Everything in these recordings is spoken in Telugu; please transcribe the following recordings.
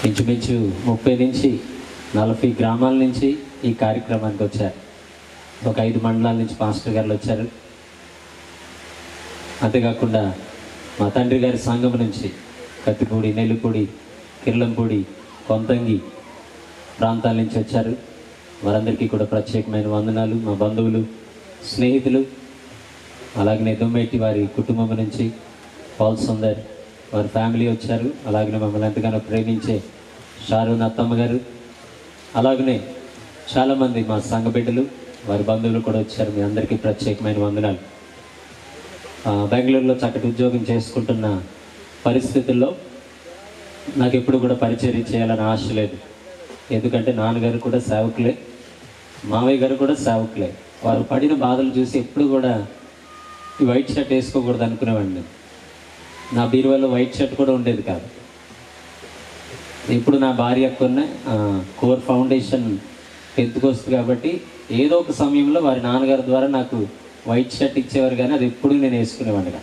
ఇంచుమించు 30 నుంచి 40 గ్రామాల నుంచి ఈ కార్యక్రమానికి వచ్చారు. ఒక 5 మండలాల నుంచి పాస్టర్ గారు వచ్చారు. అంతేకాకుండా మా తండ్రి గారి సంఘం నుంచి కత్తిపూడి, నెల్లిపూడి, కిర్లంపూడి, కొంతంగి ప్రాంతాల నుంచి వచ్చారు. వారందరికీ కూడా ప్రత్యేకమైన వందనాలు. మా బంధువులు, స్నేహితులు, అలాగనే దొమ్మేటి వారి కుటుంబం నుంచి పాల్ సుందర్ వారి ఫ్యామిలీ వచ్చారు. అలాగనే మమ్మల్ని ఎంతగానో ప్రేమించే షారూన్ అత్తమ్మ గారు, అలాగనే చాలామంది మా సంఘ బిడ్డలు, వారి బంధువులు కూడా వచ్చారు. మీ అందరికీ ప్రత్యేకమైన వందనాలు. బెంగళూరులో చక్కటి ఉద్యోగం చేసుకుంటున్న పరిస్థితుల్లో నాకు ఎప్పుడు కూడా పరిచర్య చేయాలని ఆశ లేదు. ఎందుకంటే నాన్నగారు కూడా సేవకులే, మావయ్య గారు కూడా సేవకులే. వారు పడిన బాధలు చూసి ఎప్పుడు కూడా ఈ వైట్ షర్ట్ వేసుకోకూడదు అనుకునేవాడిని. నా బీరువాలో వైట్ షర్ట్ కూడా ఉండేది కాదు. ఇప్పుడు నా భార్య కొన్న కోర్ ఫౌండేషన్ 10th వస్తుంది కాబట్టి ఏదో ఒక సమయంలో వారి నాన్నగారి ద్వారా నాకు వైట్ షర్ట్ ఇచ్చేవారు, కానీ అది ఎప్పుడు నేను వేసుకునేవాడిగా.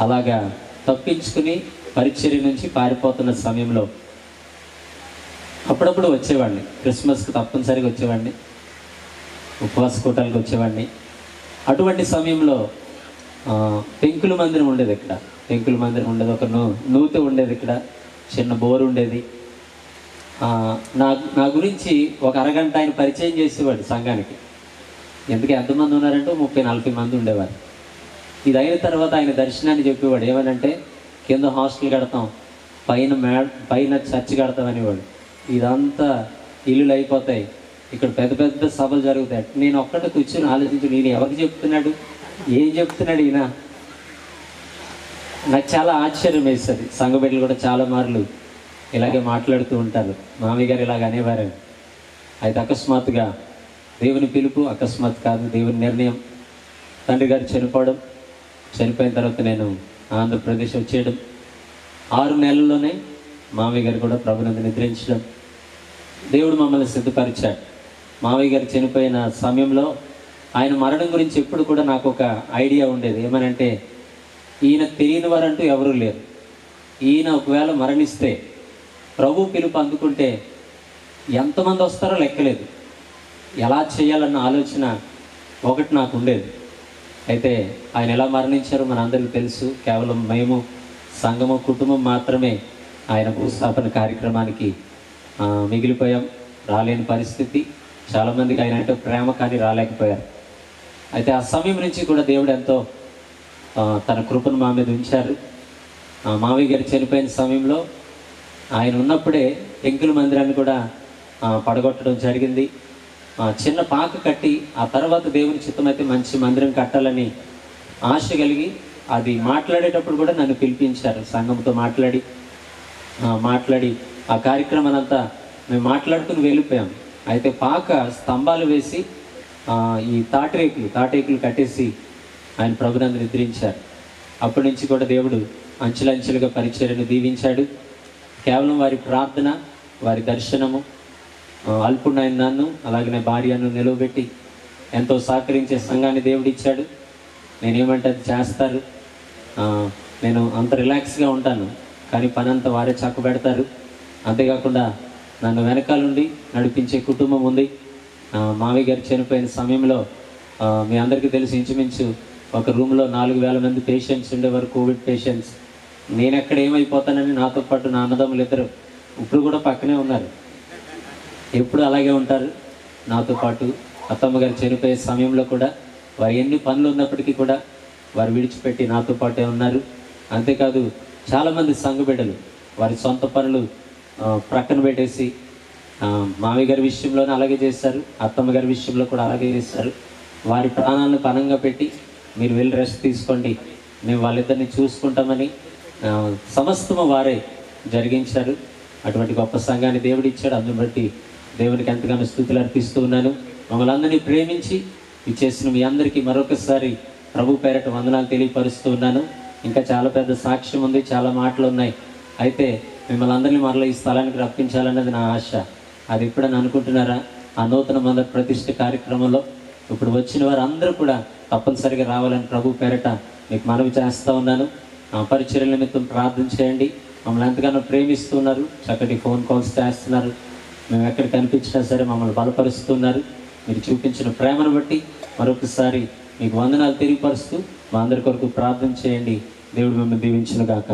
అలాగా తప్పించుకుని పరిచర్య నుంచి పారిపోతున్న సమయంలో అప్పుడప్పుడు వచ్చేవాడిని. క్రిస్మస్కి తప్పనిసరిగా వచ్చేవాడిని, ఉపవాస కూటాలకు వచ్చేవాడిని. అటువంటి సమయంలో పెంకుల మందిరం ఉండేది ఇక్కడ. పెంకుల మందిరం ఉండేది, ఒక నూతి ఉండేది ఇక్కడ, చిన్న బోరు ఉండేది. నా గురించి ఒక అరగంట ఆయన పరిచయం చేసేవాడు సంఘానికి. ఎందుకు ఎంతమంది ఉన్నారంటే 30-40 మంది ఉండేవారు. ఇది అయిన తర్వాత ఆయన దర్శనాన్ని చెప్పేవాడు. ఏమనంటే కింద హాస్టల్ కడతాం, పైన చర్చ్ కడతాం అనేవాడు. ఇదంతా ఇల్లులు అయిపోతాయి, ఇక్కడ పెద్ద పెద్ద సభలు జరుగుతాయి. నేను ఒక్కటే కూర్చొని ఆలోచించి, నేను ఎవరికి చెప్తున్నాడు, ఏం చెప్తున్నాడు ఈయన? నాకు చాలా ఆశ్చర్యం వేస్తుంది. సంఘ బిడ్డలు కూడా చాలా మార్లు ఇలాగే మాట్లాడుతూ ఉంటారు, మామయ్య గారు ఇలాగ అనేవారు. అయితే అకస్మాత్తుగా దేవుని పిలుపు, అకస్మాత్ కాదు, దేవుని నిర్ణయం. తండ్రి గారు చనిపోయిన తర్వాత నేను ఆంధ్రప్రదేశ్ వచ్చేయడం, 6 నెలల్లోనే మామయ్య గారు కూడా ప్రభునందు నిద్రించడం. దేవుడు మమ్మల్ని సిద్ధపరిచాడు. మామయ్య గారు చనిపోయిన సమయంలో ఆయన మరణం గురించి ఎప్పుడు కూడా నాకు ఒక ఐడియా ఉండేది. ఏమనంటే ఈయన తెలియని వారంటూ ఎవరూ లేరు. ఈయన ఒకవేళ మరణిస్తే ప్రభు పిలుపు అందుకుంటే ఎంతమంది వస్తారో లెక్కలేదు. ఎలా చేయాలన్న ఆలోచన ఒకటి నాకు ఉండేది. అయితే ఆయన ఎలా మరణించారో మనందరికీ తెలుసు. కేవలం మేము, సంఘము, కుటుంబం మాత్రమే ఆయన భూస్థాపన కార్యక్రమానికి మిగిలిపోయాం. రాలేని పరిస్థితి. చాలామందికి ఆయన అంటే ప్రేమ, కానీ రాలేకపోయారు. అయితే ఆ సమయం నుంచి కూడా దేవుడు ఎంతో తన కృపను మా మీద ఉంచారు. మామయ్య గారు చనిపోయిన సమయంలో ఆయన ఉన్నప్పుడే పెంకుల మందిరాన్ని కూడా పడగొట్టడం జరిగింది. చిన్న పాక కట్టి ఆ తర్వాత దేవుని చిత్తమైతే మంచి మందిరం కట్టాలని ఆశ కలిగి అది మాట్లాడేటప్పుడు కూడా నన్ను పిలిపించారు. సంఘంతో మాట్లాడి ఆ కార్యక్రమాన్ని అంతా మేము మాట్లాడుకుని వెళ్ళిపోయాం. అయితే పాక స్తంభాలు వేసి ఈ తాటేకులు కట్టేసి ఆయన ప్రభునందు నిద్రించారు. అప్పటి నుంచి కూడా దేవుడు అంచెలంచెలుగా పరిచర్యను దీవించాడు. కేవలం వారి ప్రార్థన, వారి దర్శనము, అల్పుడైన నన్ను, అలాగనే భార్యను నిలవబెట్టి ఎంతో సహకరించే సంఘాన్ని దేవుడు ఇచ్చాడు. నేనేమంటే అది చేస్తారు. నేను అంత రిలాక్స్గా ఉంటాను, కానీ పని అంతా వారే చక్కబెడతారు. అంతేకాకుండా నన్ను వెనకాలండి నడిపించే కుటుంబం ఉంది. మామయ్య గారు చనిపోయిన సమయంలో మీ అందరికీ తెలిసి ఇంచుమించు ఒక రూమ్లో 4,000 మంది పేషెంట్స్ ఉండేవారు, కోవిడ్ పేషెంట్స్. నేను ఎక్కడ ఏమైపోతానని నాతో పాటు నా అన్నదమ్ములు ఇద్దరు ఇప్పుడు కూడా పక్కనే ఉన్నారు. ఎప్పుడు అలాగే ఉంటారు నాతో పాటు. అత్తమ్మ గారు చనిపోయే సమయంలో కూడా వారు ఎన్ని పనులు ఉన్నప్పటికీ కూడా వారు విడిచిపెట్టి నాతో పాటే ఉన్నారు. అంతేకాదు చాలామంది సంఘ బిడ్డలు వారి సొంత పనులు ప్రక్కన పెట్టేసి మామయ్య గారి విషయంలోనే అలాగే చేస్తారు, అత్తమ్మ గారి విషయంలో కూడా అలాగే చేస్తారు. వారి ప్రాణాలను పణంగా పెట్టి మీరు వెళ్ళి రెస్ట్ తీసుకోండి, మేము వాళ్ళిద్దరిని చూసుకుంటామని సమస్తము వారే జరిగించారు. అటువంటి గొప్ప సంఘాన్ని దేవుడు ఇచ్చాడు. అందుని బట్టి దేవునికి ఎంతగానో స్తుతులు అర్పిస్తూ ఉన్నాను. మమ్మల్ని అందరినీ ప్రేమించి ఇచ్చేసిన మీ అందరికీ మరొకసారి ప్రభు పేరట వందనాలు తెలియపరుస్తూ ఉన్నాను. ఇంకా చాలా పెద్ద సాక్ష్యం ఉంది, చాలా మాటలు ఉన్నాయి. అయితే మిమ్మల్ని అందరినీ మరలా ఈ స్థలానికి రప్పించాలన్నది నా ఆశ. అది ఎప్పుడని అనుకుంటున్నారా? ఆ నూతన మందిర ప్రతిష్ఠ కార్యక్రమంలో ఇప్పుడు వచ్చిన వారు అందరూ కూడా తప్పనిసరిగా రావాలని ప్రభు పేరట మీకు మనవి చేస్తూ ఉన్నాను. పరిచర్య నిమిత్తం ప్రార్థన చేయండి. మమ్మల్ని ఎంతగానో ప్రేమిస్తున్నారు, చక్కటి ఫోన్ కాల్స్ చేస్తున్నారు, మేము ఎక్కడ కనిపించినా సరే మమ్మల్ని బలపరుస్తున్నారు. మీరు చూపించిన ప్రేమను బట్టి మరొకసారి మీకు వందనాలు తెలియపరుస్తూ మా అందరి కొరకు ప్రార్థన చేయండి. దేవుడు మిమ్మల్ని దీవించును గాక.